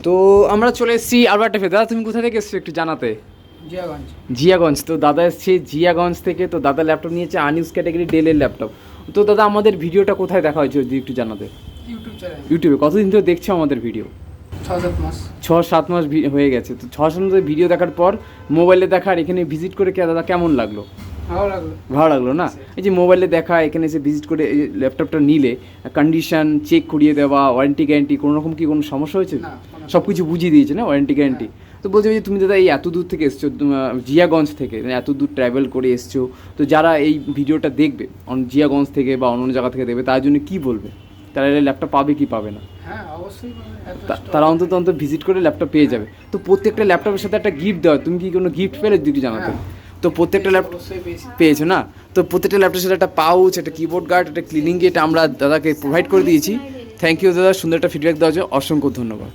তো আমরা চলে এসেছি আরও একটা দাদা, তুমি কোথা থেকে এসছো একটু জানাতে? জিয়াগঞ্জ। জিয়াগঞ্জ। তো দাদা এসছে জিয়াগঞ্জ থেকে। তো দাদা ল্যাপটপ নিয়েছে আনইউজ ক্যাটাগরি ডেলের ল্যাপটপ। তো দাদা আমাদের ভিডিওটা কোথায় দেখা হয়েছে যদি একটু জানাতে? YouTube channel. ইউটিউবে। কতদিন ধরে দেখছো আমাদের ভিডিও? 6-7 মাস। 6-7 মাস হয়ে গেছে। তো 6-7 মাস ভিডিও দেখার পর মোবাইলে দেখা আর এখানে ভিজিট করে কে দাদা কেমন লাগলো? ভালো লাগলো। ভালো লাগলো না? এই যে মোবাইলে দেখা, এখানে এসে ভিজিট করে এই ল্যাপটপটা নিলে কন্ডিশন চেক করিয়ে দেওয়া, ওয়ারেন্টি গ্যারান্টি কোনো রকম কি কোনো সমস্যা হয়েছে? না, সব কিছু বুঝিয়ে দিয়েছে না ওয়ারেন্টি গ্যারান্টি? তো বলছে যে তুমি দাদা এই এত দূর থেকে এসছো, জিয়াগঞ্জ থেকে এত দূর ট্রাভেল করে এসছো, তো যারা এই ভিডিওটা দেখবে জিয়াগঞ্জ থেকে বা অন্য জায়গা থেকে দেখবে তার জন্য কি বলবে? তারা ল্যাপটপ পাবে কি পাবে না? হ্যাঁ, অবশ্যই পাবে। তারা অন্তত ভিজিট করে ল্যাপটপ পেয়ে যাবে। তো প্রত্যেকটা ল্যাপটপের সাথে একটা গিফট দেওয়া, তুমি কি কোনো গিফট পেলে যদি জানাতে? তো প্রত্যেকটা ল্যাপটপ অবশ্যই পেয়েছি। পেয়েছো না? তো প্রত্যেকটা ল্যাপটপের সাথে একটা পাউচ, একটা কিবোর্ড গার্ড, একটা ক্লিনিং কিট আমরা দাদাকে প্রোভাইড করে দিয়েছি। থ্যাংক ইউ দাদা, সুন্দর একটা ফিডব্যাক দেওয়ার জন্য অসংখ্য ধন্যবাদ।